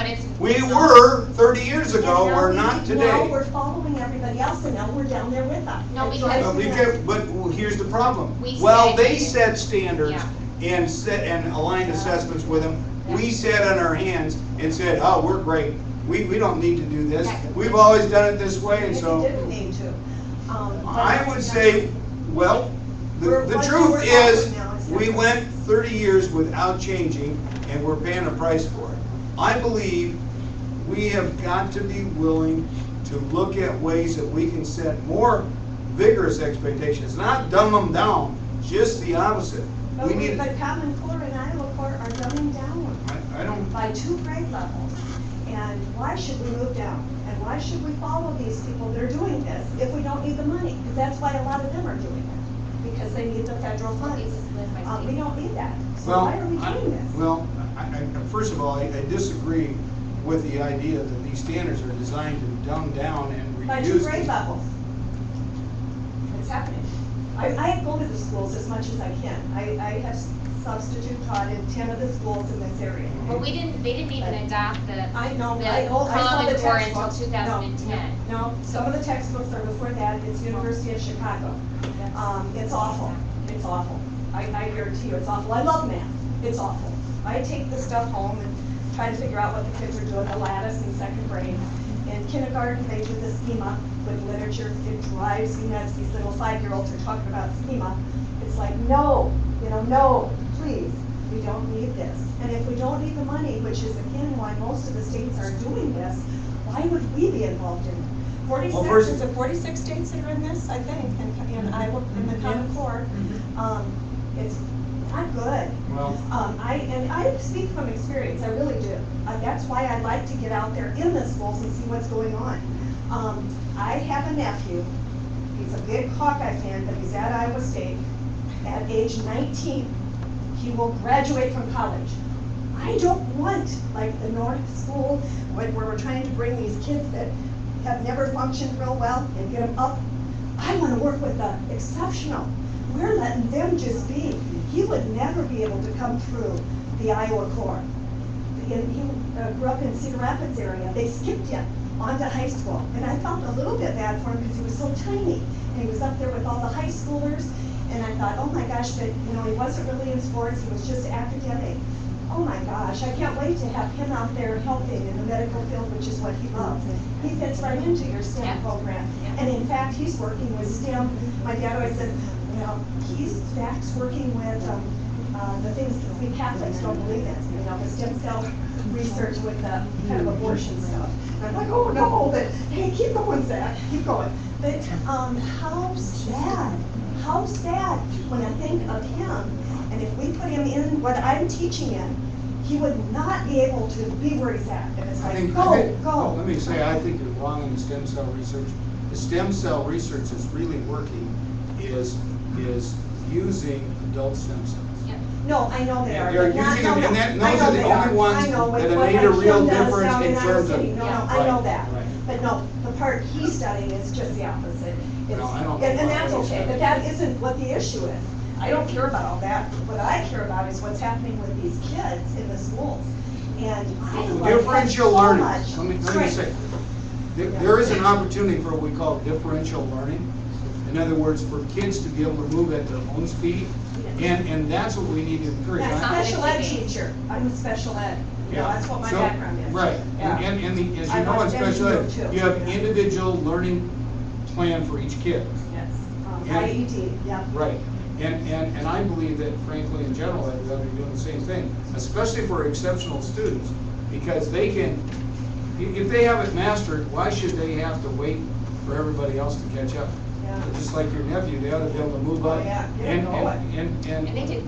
but it's. We were 30 years ago, And now we're not Now today. we're following everybody else, and now we're down there with them. No, It because- drives me nuts. But here's the problem. We Well, they stagnated. set standards and aligned assessments with them. We sat on our hands and said, oh, we're great. We don't need to do this. We've always done it this way, and Maybe so. didn't need to. I would say, well, the What truth we're is, talking now is we different. went 30 years without changing, and we're paying a price for it. I believe we have got to be willing to look at ways that we can set more vigorous expectations, not dumb them down, just the opposite. But We need, but Common Core and Iowa Core are dumbing down I don't, by 2 grade levels. And why should we move down? And why should we follow these people that are doing this if we don't need the money? Because that's why a lot of them are doing it, because they need the federal funds. We don't need that. So well, why are we doing this? well, first of all, I disagree with the idea that these standards are designed to dumb down and By 2 reduce. grade levels. It's happening. I go to the schools as much as I can. I have substitute taught in 10 of the schools in this area. But they didn't even adopt the I know, the I saw Common the Core until textbooks. 2010. No, some of the textbooks are before that. It's University of Chicago. It's awful. It's awful. I guarantee you, it's awful. I love math. It's awful. I take the stuff home and try to figure out what the kids are doing, the lattice in 2nd grade. In kindergarten, they do the schema with literature. It drives me nuts. These little 5-year-olds are talking about schema. It's like, no, no, please, we don't need this. And if we don't need the money, which is again why most of the states are doing this, why would we be involved in it? 46, is it 46 states that are in this, I think, in Iowa, in the Common Core. It's not good. Well, I speak from experience, I really do. That's why I like to get out there in the schools and see what's going on. I have a nephew, he's a big Hawkeye fan, but he's at Iowa State. At age 19, he will graduate from college. I don't want, like the North School, where we're trying to bring these kids that have never functioned real well and get them up. I want to work with the exceptional. We're letting them just be. He would never be able to come through the Iowa Core. He grew up in Cedar Rapids area. They skipped him onto high school. And I felt a little bit bad for him because he was so tiny. And he was up there with all the high schoolers. And I thought, oh my gosh, but he wasn't really in sports. He was just academic. Oh my gosh, I can't wait to have him out there helping in the medical field, which is what he loves. He fits right into your STEM program. And in fact, he's working with STEM. My dad always said, he's working with the things that we Catholics don't believe in, the stem cell research with the kind of abortion stuff. And I'm like, oh no, but hey, keep going, Zach, keep going. But how sad when I think of him, and if we put him in what I'm teaching in, he would not be able to be where he's at. And it's like, go. Let me say, I think you're wrong in the stem cell research. The stem cell research is really working is using adult stem cells. No, I know they are. They're but not- using them, and those are the only ones I know, that with have what made a real Kim does difference down in in Iowa terms of. City. No, I Right, know that. right. But no, the part he's studying is just the opposite. It's- No, I don't know and that's what he's okay, but studying. that isn't what the issue is. I don't care about all that. What I care about is what's happening with these kids in the schools. And I love that Differential so learning. much. Let me Right. say, there is an opportunity for what we call differential learning. In other words, for kids to be able to move at their own speed, and that's what we need to encourage. Yeah, That's not special ed teacher. I'm a special ed. That's what my So- background is. Right, Yeah. and as I you know, in want them to special know ed, too. you have Yeah. individual learning plan for each kid. Yes. And- IED, yeah. Right, and I believe that frankly, in general, ed, we ought to be doing the same thing, especially for exceptional students, because they can, if they have it mastered, why should they have to wait for everybody else to catch up? Yeah. Just like your nephew, they ought to be able to move Oh, up. yeah. Get And, going. And they did,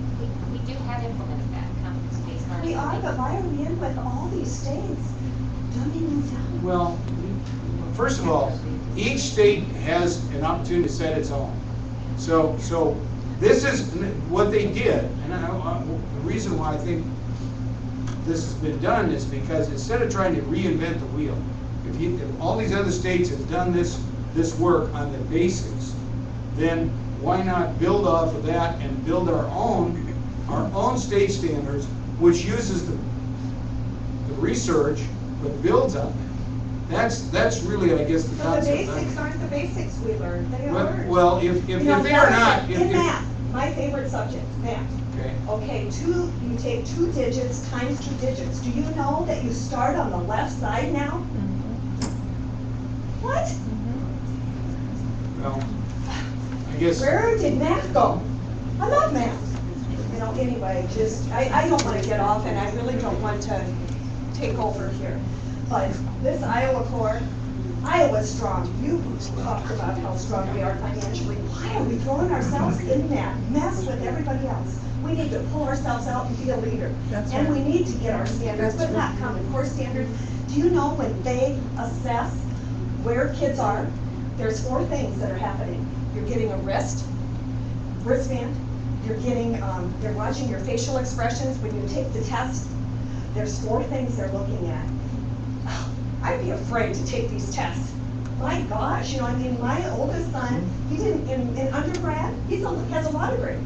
we do have implemented that competence-based learning. We are, but why are we in with all these states dumbing them down? well, first of all, each state has an opportunity to set its own. So this is what they did, and the reason why I think this has been done is because instead of trying to reinvent the wheel, if all these other states have done this work on the basics, then why not build off of that and build our own state standards, which uses the research but builds on that. That's really, I guess, the But the concept. basics aren't the basics we learned, they Well- aren't. Well, if You know, they are not, in math, my favorite subject, math. okay, Okay, you take 2 digits times 2 digits. Do you know that you start on the left side now? What? well, I guess. Where did math go? I love math. You know, anyway, just, I don't want to get off, and I really don't want to take over here. But this Iowa core, Iowa's strong. You talked about how strong we are financially. Why are we throwing ourselves in that mess with everybody else? We need to pull ourselves out and be a leader. And we need to get our standards, but not Common Core standards. Do you know when they assess where kids are, there's 4 things that are happening. You're getting a wristband, you're getting, they're watching your facial expressions when you take the test. There's 4 things they're looking at. I'd be afraid to take these tests. My gosh, you know, I mean, my oldest son, he didn't, in undergrad, has a law degree.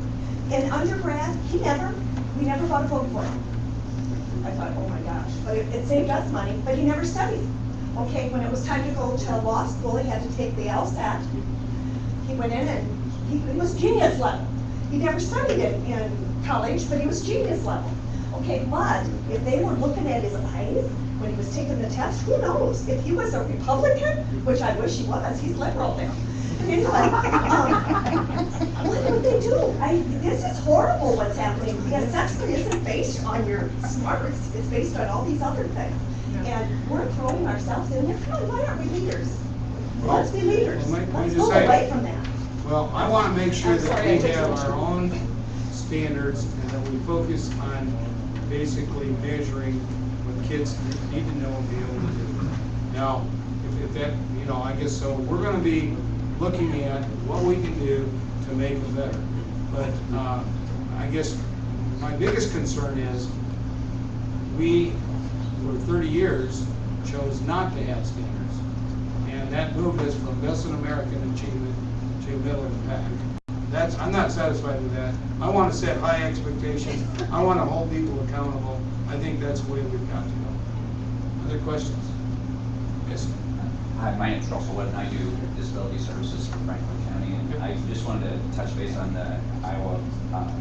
In undergrad, we never bought a book for him. I thought, oh my gosh, but it saved us money, but he never studied. Okay, when it was time to go to law school, he had to take the LSAT. He went in and he was genius level. He never studied it in college, but he was genius level. Okay, but if they were looking at his eyes when he was taking the test, who knows? If he was a Republican, which I wish he was, he's liberal now. Anyway, what would they do? This is horrible what's happening. The assessment isn't based on your smarts, it's based on all these other things. And we're throwing ourselves in there. Come on, why aren't we leaders? Let's be leaders. Well, let me Let's just go say- away from that. Well, I want to make sure I'm that sorry, I we took have so our much. own standards and that we focus on basically measuring what kids need to know and be able to do. Now, if that, you know, I guess so, we're going to be looking at what we can do to make it better. But I guess my biggest concern is we, for 30 years, chose not to have standards. And that moved us from best in American achievement to middle of the pack. I'm not satisfied with that. I want to set high expectations. I want to hold people accountable. I think that's the way we've got to go. Other questions? Yes. Hi, my name's Russell Wood, and I do disability services for Franklin County. And I just wanted to touch base on the Iowa health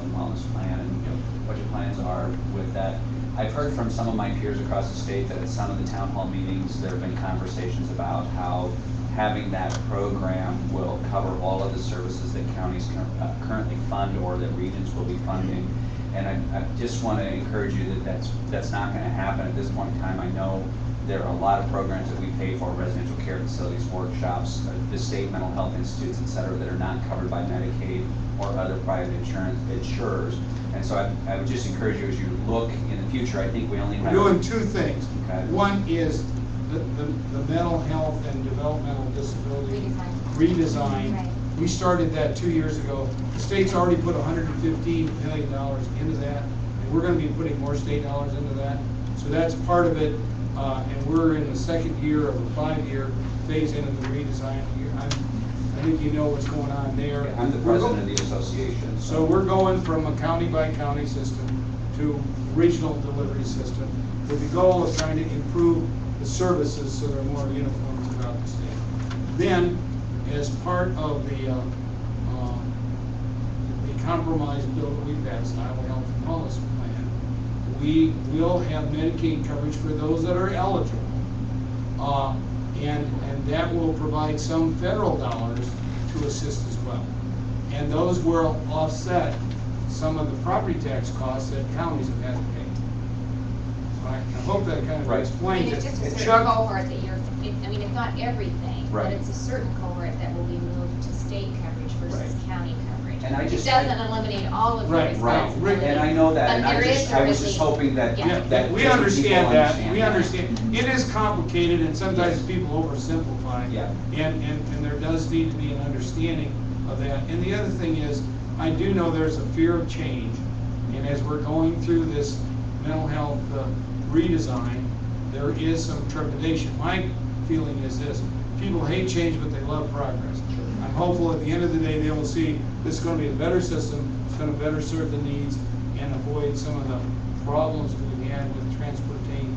and wellness plan and what your plans are with that. I've heard from some of my peers across the state that at some of the town hall meetings, there have been conversations about how having that program will cover all of the services that counties currently fund or that regions will be funding. And I just want to encourage you that that's not going to happen at this point in time. I know there are a lot of programs that we pay for, residential care facilities, workshops, the state mental health institutes, et cetera, that are not covered by Medicaid or other private insurers. And so I would just encourage you as you look in the future, I think we only have... We're doing 2 things. Okay. One is the mental health and developmental disability redesign. Right. We started that 2 years ago. The state's already put $115 million into that, and we're going to be putting more state dollars into that. So that's part of it, and we're in the 2nd year of a 5-year phase into the redesign. I think you know what's going on there. I'm the president of the association. So we're going from a county by county system to regional delivery system with the goal of trying to improve the services so they're more uniform throughout the state. Then, as part of the compromise bill that we passed, Iowa Health and Wellness Plan, we will have Medicaid coverage for those that are eligible. And that will provide some federal dollars to assist as well. And those will offset some of the property tax costs that counties have had to pay. So I hope that kind of Right. I explains mean, it. it's just a And certain Chuck, cohort that I mean, it's not everything, but Right. it's a certain cohort that will be moved to state coverage versus Right. county coverage. And I It just- doesn't eliminate all of the Right, right. responsibilities. And I know that, But and there is I was just really- hoping that, Yeah. that we just understand people that, understand we that. understand. It is complicated and sometimes Yes. people oversimplify. Yeah. And there does need to be an understanding of that. And the other thing is, I do know there's a fear of change. And as we're going through this mental health redesign, there is some trepidation. My feeling is this: people hate change, but they love progress. I'm hopeful at the end of the day they will see this is going to be a better system, it's going to better serve the needs and avoid some of the problems that we had with transportation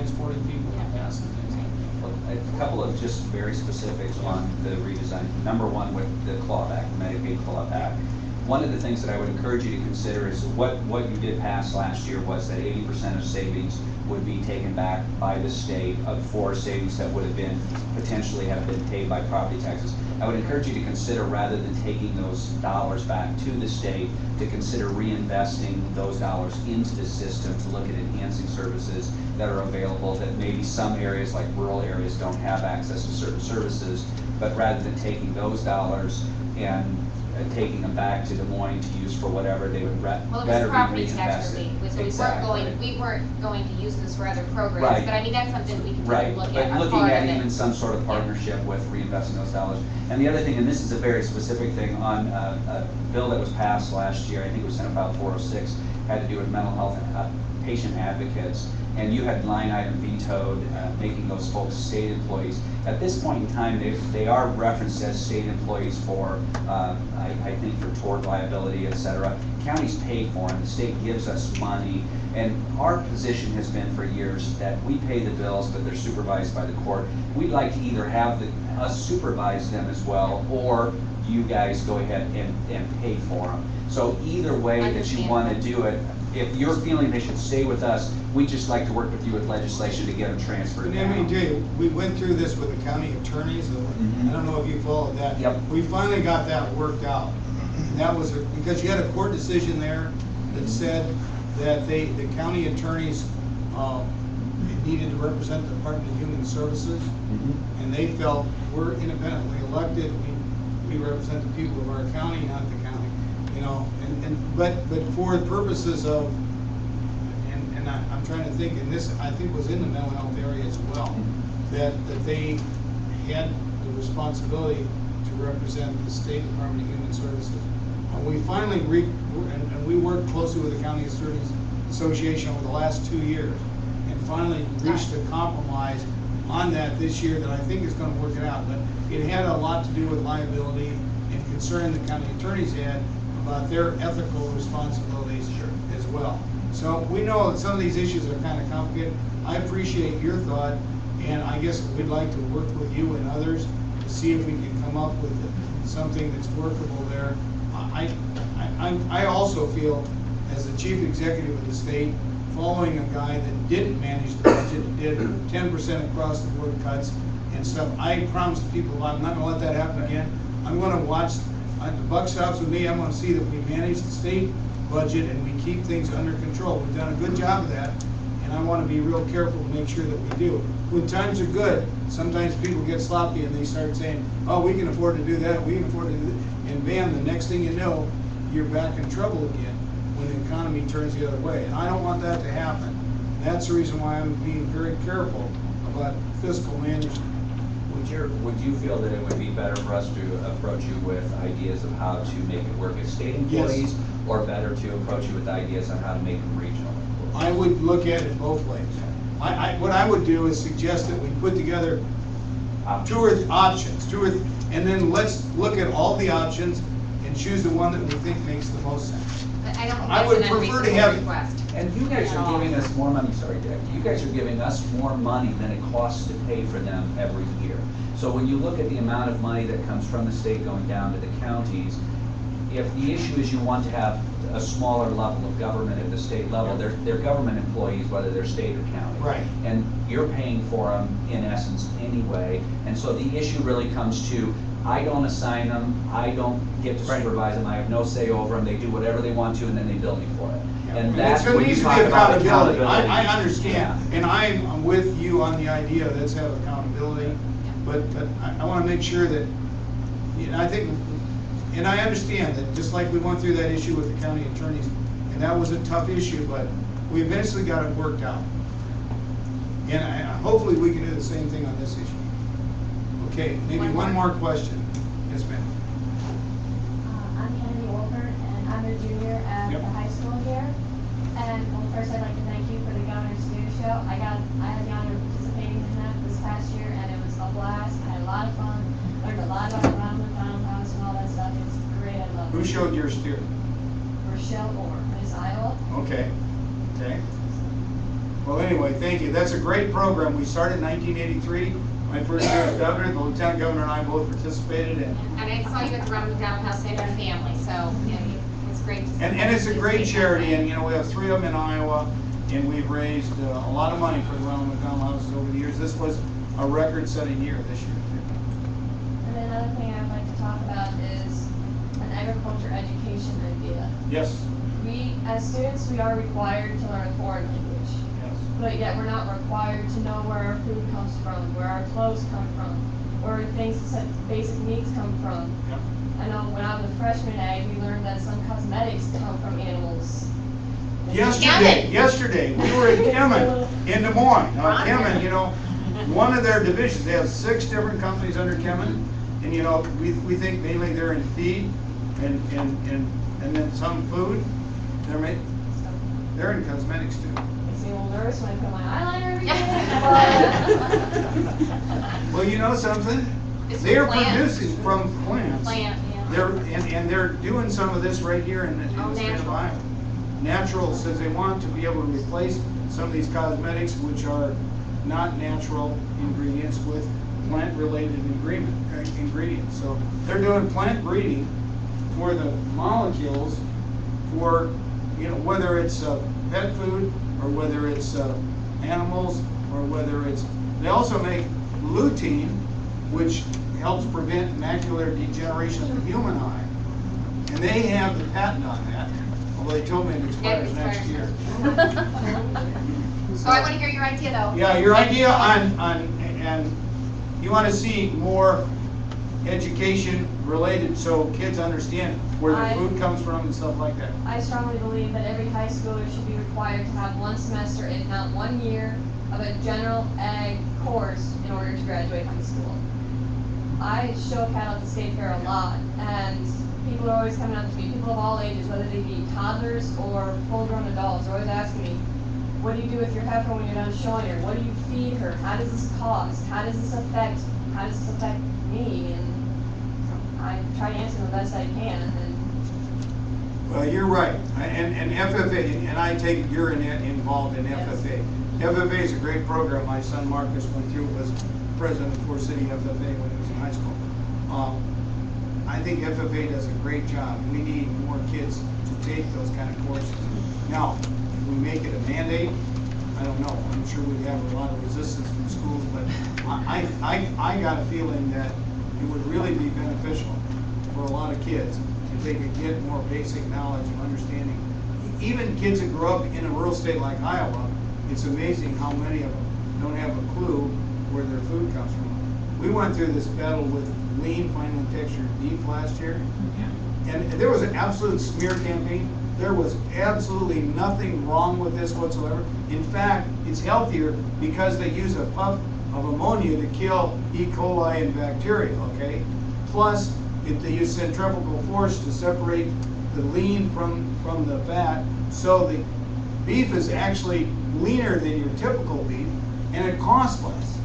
transporting people in the past and things like that. A couple of just very specifics on the redesign. Number one, with the clawback, the Medicaid clawback. One of the things that I would encourage you to consider is what you did pass last year was that 80% of savings would be taken back by the state for savings that would have been potentially have been paid by property taxes. I would encourage you to consider, rather than taking those dollars back to the state, to consider reinvesting those dollars into the system to look at enhancing services that are available, that maybe some areas like rural areas don't have access to certain services, but rather than taking those dollars and taking them back to Des Moines to use for whatever, they would Well, it better was be property tax reinvested. relief, so Exactly. we weren't going to use this for other programs, Right. but I mean, that's something we can take a Right, look at. but a looking part at of it. even some sort of partnership with reinvesting those dollars. And the other thing, and this is a very specific thing, on a bill that was passed last year, I think it was Senate Bill 406, had to do with mental health and patient advocates. And you had line item vetoed, making those folks state employees. At this point in time, they are referenced as state employees for, I think, for tort liability, et cetera. Counties pay for them, the state gives us money. And our position has been for years that we pay the bills, but they're supervised by the court. We'd like to either have us supervise them as well, or you guys go ahead and pay for them. So either way that you want to do it, if you're feeling they should stay with us, we'd just like to work with you with legislation to get them transferred And let me down. tell you, we went through this with the county attorneys, I don't know if you followed that. Yep. We finally got that worked out. And that was, because you had a court decision there that said that the county attorneys needed to represent the Department of Human Services, and they felt we're independently elected, we represent the people of our county, not the county. You know, but for the purposes of, and I'm trying to think, and this I think was in the mental health area as well, that they had the responsibility to represent the State Department of Human Services. And we finally and we worked closely with the County Attorneys Association over the last 2 years, and finally reached a compromise on that this year that I think is going to work it out. But it had a lot to do with liability and concern the county attorneys had about their ethical responsibilities as well. So we know that some of these issues are kind of complicated. I appreciate your thought, and I guess we'd like to work with you and others to see if we can come up with something that's workable there. I also feel, as the chief executive of the state, following a guy that didn't manage the budget, did 10% across the board cuts and stuff, I promised the people I'm not going to let that happen again. I'm going to watch. The buck stops with me. I'm going to see that we manage the state budget and we keep things under control. We've done a good job of that, and I want to be real careful to make sure that we do. When times are good, sometimes people get sloppy and they start saying, oh, we can afford to do that, we can afford to do that, and bam, the next thing you know, you're back in trouble again when the economy turns the other way. And I don't want that to happen. That's the reason why I'm being very careful about fiscal management. Would you feel that it would be better for us to approach you with ideas of how to make it work as state employees, or better to approach you with ideas on how to make them regional employees? I would look at it both ways. What I would do is suggest that we put together two options, and then let's look at all the options and choose the one that we think makes the most sense. But I don't think I would that's an prefer to unreasonable have- request. And you guys At are all. giving us more money, sorry, Jack, you guys are giving us more money than it costs to pay for them every year. So when you look at the amount of money that comes from the state going down to the counties, if the issue is you want to have a smaller level of government at the state level, they're government employees, whether they're state or county. Right. And you're paying for them in essence anyway. And so the issue really comes to, I don't assign them, I don't get to supervise them, I have no say over them, they do whatever they want to, and then they bill me for it. And that's There when you needs to be talk about accountability. accountability. I understand, and I'm with you on the idea, let's have accountability, but I want to make sure that, I think, and I understand that, just like we went through that issue with the county attorneys, and that was a tough issue, but we eventually got it worked out. And hopefully we can do the same thing on this issue. Okay, maybe one more question. Yes, ma'am. I'm Kennedy Wolford, and I'm a junior at Yep. the high school here. And well, first I'd like to thank you for the Governor's News Show. I had the honor of participating in that this past year, and it was a blast. I had a lot of fun. Learned a lot about Ronald McDonald House and all that stuff. It's great. I love it. Who showed yours to? Rochelle Orr, Miss Iowa. Okay. Okay. Well, anyway, thank you. That's a great program. We started in 1983. My first year as governor, the lieutenant governor and I both participated in. And I saw you at the Ronald McDonald House Center and Family, so it's great to see. And it's a great charity, and we have 3 of them in Iowa, and we've raised a lot of money for the Ronald McDonald House over the years. This was a record-setting year this year. And then another thing I'd like to talk about is an agriculture education idea. Yes. We, as students, we are required to learn a foreign language, Yes. but yet we're not required to know where our food comes from, where our clothes come from, where things such basic needs come from. Yep. I know when I was a freshman ag, we learned that some cosmetics come from animals. Yesterday, we were at Kemen in Des Moines. Now, Kemen, one of their divisions, they have 6 different companies under Kemen, and we think mainly they're in feed and then some food. They're in cosmetics too. Makes me a little nervous when I put my eyeliner every day. Well, you know something? It's They're from plants. producing from plants. Plant, yeah. They're doing some of this right here in the state of natural. Iowa. Natural says they want to be able to replace some of these cosmetics which are not natural ingredients with plant-related ingredients. So they're doing plant breeding for the molecules for, whether it's pet food or whether it's animals or whether it's, they also make lutein, which helps prevent macular degeneration of the human eye. And they have the patent on that, although they told me it expires next year. So I want to hear your idea though. Yeah, your idea on you want to see more education related so kids understand where their food comes from and stuff like that. I strongly believe that every high schooler should be required to have 1 semester, if not 1 year, of a general ag course in order to graduate high school. I show cattle at the state fair a lot, and people are always coming up to me, people of all ages, whether they be toddlers or full-grown adults, are always asking me, what do you do with your heifer when you're done showing her? What do you feed her? How does this cost? How does this affect me? And I try to answer the best I can. And Well, you're right, and FFA, and I take it you're involved in FFA. FFA is a great program. My son Marcus went through, was president of Fort City FFA when he was in high school. I think FFA does a great job. We need more kids to take those kind of courses. Now, if we make it a mandate, I don't know. I'm sure we'd have a lot of resistance from schools, but I got a feeling that it would really be beneficial for a lot of kids if they could get more basic knowledge and understanding. Even kids that grow up in a rural state like Iowa, it's amazing how many of them don't have a clue where their food comes from. We went through this battle with lean, finely textured beef last year, and there was an absolute smear campaign. There was absolutely nothing wrong with this whatsoever. In fact, it's healthier because they use a puff of ammonia to kill E. coli and bacteria, okay? Plus, if they use centrifugal force to separate the lean from the fat, so the beef is actually leaner than your typical beef, and it costs less.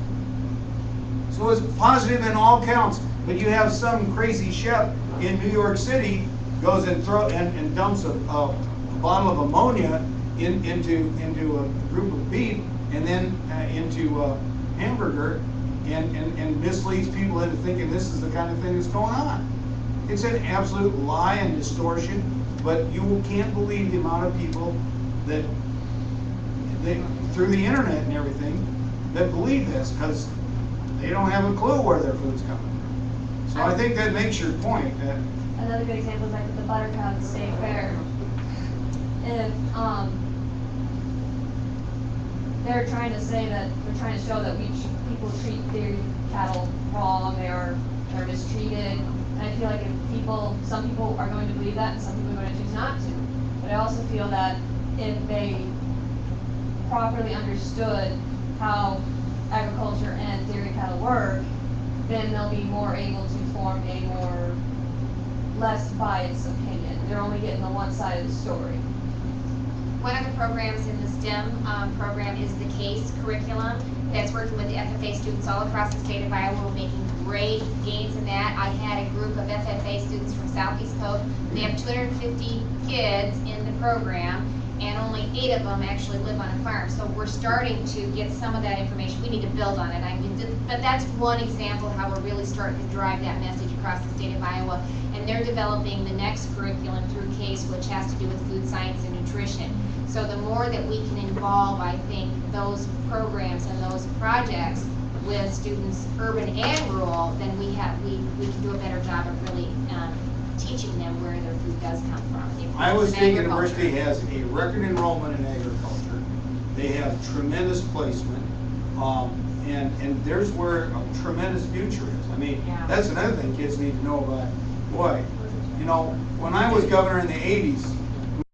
So it's positive in all counts. But you have some crazy chef in New York City goes and dumps a bottle of ammonia into a group of beef and then into a hamburger and misleads people into thinking this is the kind of thing that's going on. It's an absolute lie and distortion, but you can't believe the amount of people that through the internet and everything that believe this because they don't have a clue where their food's coming from. So I think that makes your point. another good example is like with the butter cow at the state fair. If they're trying to say that they're trying to show that people treat dairy cattle wrong, they're mistreated. And I feel like if some people are going to believe that, and some people are going to choose not to. But I also feel that if they properly understood how agriculture and dairy cattle work, then they'll be more able to form a less biased opinion. They're only getting the one side of the story. One of the programs in the STEM program is the CASE curriculum that's working with the FFA students all across the state of Iowa. We're making great gains in that. I had a group of FFA students from Southeast Coast. They have 250 kids in the program, and only 8 of them actually live on a farm. So we're starting to get some of that information. We need to build on it. But that's one example how we're really starting to drive that message across the state of Iowa. And they're developing the next curriculum through CASE, which has to do with food science and nutrition. So the more that we can involve, I think, those programs and those projects with students, urban and rural, then we can do a better job of really teaching them where their food does come from. Iowa State University has a record enrollment in agriculture. They have tremendous placement, and there's where a tremendous future is. I mean, Yeah. that's another thing kids need to know about. Boy, you know, when I was governor in the 80s,